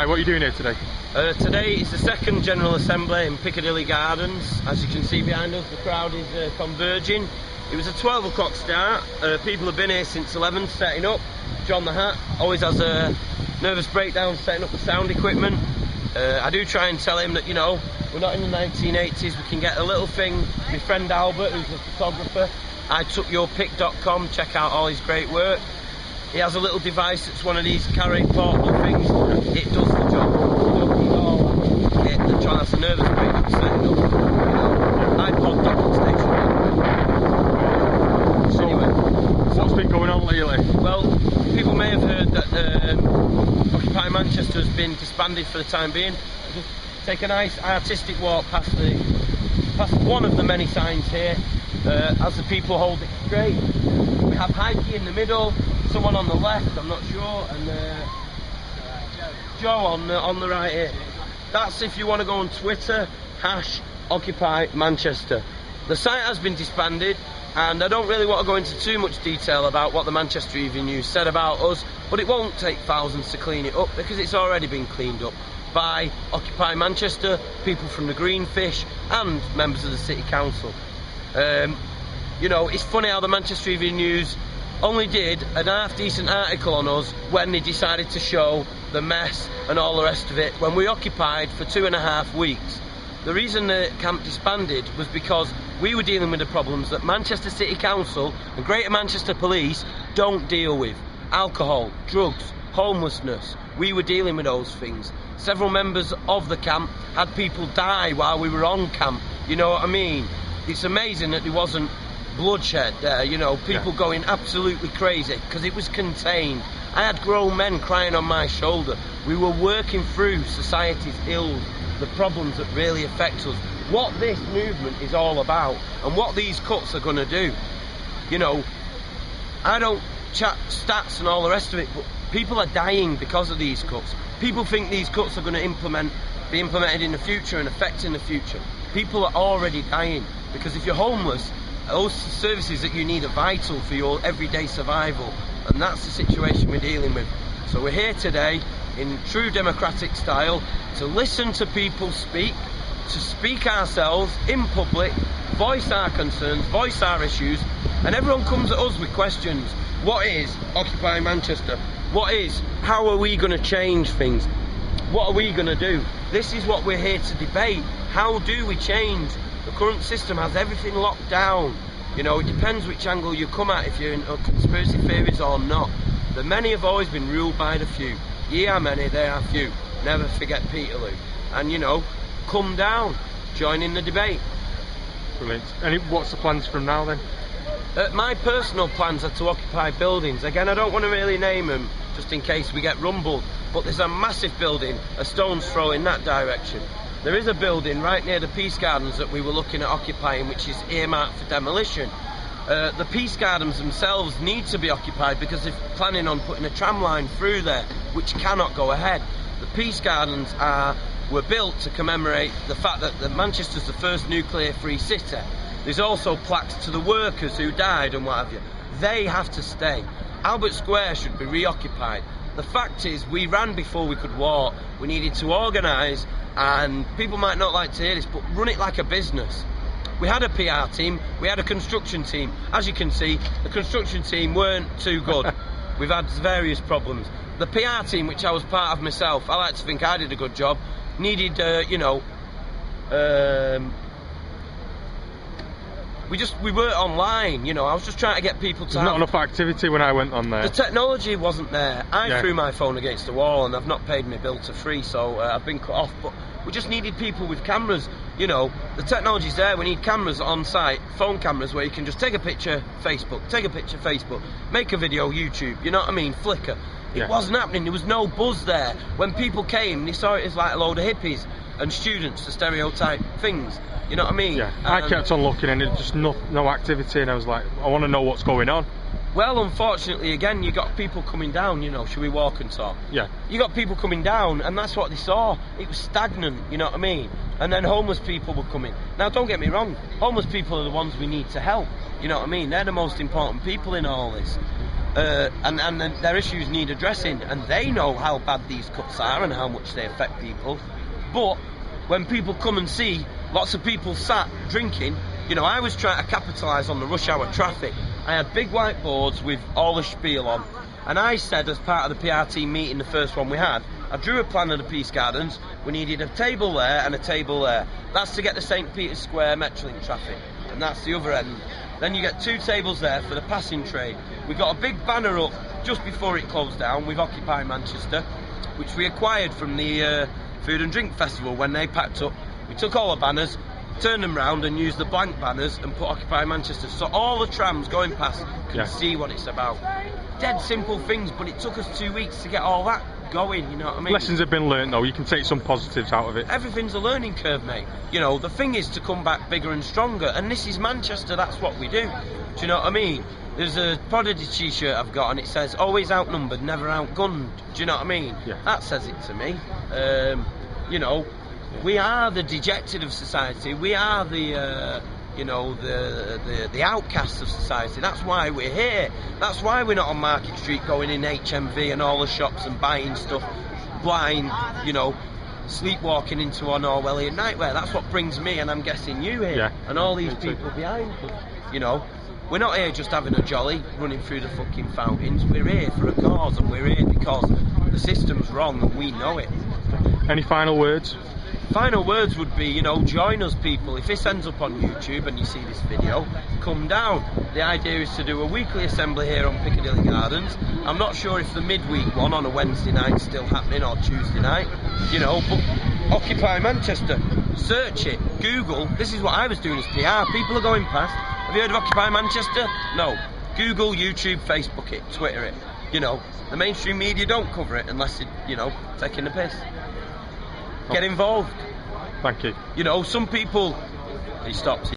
Hi, what are you doing here today? Today is the second General Assembly in Picadilly Gardens. As you can see behind us, the crowd is converging. It was a 12 o'clock start. People have been here since 11 setting up. John the Hat always has a nervous breakdown setting up the sound equipment. I do try and tell him that, you know, we're not in the 1980s. We can get a little thing. My friend Albert, who's a photographer, itookyourpic.com, check out all his great work. He has a little device that's one of these carry portable things. It does the job. The John has a nervous breakdown setting up. iPod docking station. Anyway, What's been going on lately? well, people may have heard that Occupy Manchester has been disbanded for the time being. Just take a nice artistic walk past one of the many signs here as the people hold it straight. We have Heike in the middle, someone on the left, I'm not sure, and Joe on the right here. That's if you want to go on Twitter, #Occupy Manchester. The site has been disbanded, and I don't really want to go into too much detail about what the Manchester Evening News said about us, but it won't take thousands to clean it up because it's already been cleaned up by Occupy Manchester, people from the Greenfish, and members of the City Council. You know, it's funny how the Manchester Evening News only did an half-decent article on us when they decided to show the mess and all the rest of it when we occupied for 2.5 weeks. The reason the camp disbanded was because we were dealing with the problems that Manchester City Council and Greater Manchester Police don't deal with. Alcohol, drugs, homelessness. We were dealing with those things. Several members of the camp had people die while we were on camp. You know what I mean? It's amazing that there wasn't bloodshed there, you know, people going absolutely crazy because it was contained. I had grown men crying on my shoulder. We were working through society's ills, the problems that really affect us, what this movement is all about and what these cuts are going to do. You know, I don't chat stats and all the rest of it, but people are dying because of these cuts. People think these cuts are going to be implemented in the future and affect in the future. People are already dying because if you're homeless, those services that you need are vital for your everyday survival, and that's the situation we're dealing with. So we're here today in true democratic style to listen to people speak, to speak ourselves in public, voice our concerns, voice our issues, and everyone comes at us with questions. What is Occupy Manchester? How are we going to change things? What are we going to do? This is what we're here to debate. How do we change? The current system has everything locked down. You know, it depends which angle you come at, if you're into conspiracy theories or not. The many have always been ruled by the few. Ye are many, they are few. Never forget Peterloo. And, you know, come down, join in the debate. Brilliant. And what's the plans from now then? My personal plans are to occupy buildings. Again, I don't want to really name them, just in case we get rumbled. But there's a massive building, a stone's throw in that direction. There is a building right near the Peace Gardens that we were looking at occupying, which is earmarked for demolition. The Peace Gardens themselves need to be occupied because they're planning on putting a tram line through there, which cannot go ahead. The Peace Gardens were built to commemorate the fact that Manchester's the first nuclear-free city. There's also plaques to the workers who died and what have you. They have to stay. Albert Square should be reoccupied. The fact is, we ran before we could walk. We needed to organise, and people might not like to hear this, but run it like a business. We had a PR team, we had a construction team. As you can see, the construction team weren't too good. We've had various problems. The PR team, which I was part of myself, I like to think I did a good job, needed, we weren't online, you know. I was just trying to get people to There's not enough activity when I went on there. The technology wasn't there. I threw my phone against the wall and I've not paid my bill to free, so I've been cut off. But we just needed people with cameras, you know. The technology's there. We need cameras on site, phone cameras where you can just take a picture, Facebook, make a video, YouTube, you know what I mean, Flickr. It wasn't happening. There was no buzz there. When people came, they saw it as like a load of hippies and students, the stereotype things. You know what I mean? Yeah, I kept on looking and it's just no activity, and I was like, I want to know what's going on. Well, unfortunately, again, you got people coming down, you know, should we walk and talk? Yeah. You got people coming down, and that's what they saw. It was stagnant, you know what I mean? And then homeless people were coming. Now, don't get me wrong, homeless people are the ones we need to help, you know what I mean? They're the most important people in all this. and their issues need addressing, and they know how bad these cuts are and how much they affect people. But when people come and see lots of people sat drinking, you know, I was trying to capitalise on the rush hour traffic. I had big whiteboards with all the spiel on, and I said, as part of the PR team meeting, the first one we had, I drew a plan of the Peace Gardens. We needed a table there and a table there. That's to get the St Peter's Square Metrolink traffic, and that's the other end. Then you get 2 tables there for the passing trade. We got a big banner up just before it closed down with Occupy Manchester, which we acquired from the Food and Drink Festival when they packed up. We took all the banners, turned them round and used the blank banners and put Occupy Manchester, so all the trams going past can see what it's about. Dead simple things, but it took us 2 weeks to get all that going, you know what I mean? Lessons have been learnt though, you can take some positives out of it. Everything's a learning curve, mate. You know, the thing is to come back bigger and stronger, and this is Manchester, that's what we do. Do you know what I mean? There's a Prodigy t-shirt I've got and it says, always outnumbered, never outgunned. Do you know what I mean? Yeah. That says it to me. You know, we are the dejected of society. We are the, you know, the outcasts of society. That's why we're here. That's why we're not on Market Street going in HMV and all the shops and buying stuff blind, you know, sleepwalking into an Orwellian nightmare. That's what brings me, and I'm guessing you here, and all these people behind us. You know, we're not here just having a jolly, running through the fucking fountains. We're here for a cause, and we're here because the system's wrong and we know it. Any final words? Final words would be, you know, join us, people. If this ends up on YouTube and you see this video, come down. The idea is to do a weekly assembly here on Picadilly Gardens. I'm not sure if the midweek one on a Wednesday night is still happening or Tuesday night, you know, but Occupy Manchester. Search it, Google. This is what I was doing as PR. People are going past. Have you heard of Occupy Manchester? No. Google, YouTube, Facebook it, Twitter it. You know, the mainstream media don't cover it unless it, you know, taking the piss. Get involved. Thank you. You know, some people... He stopped.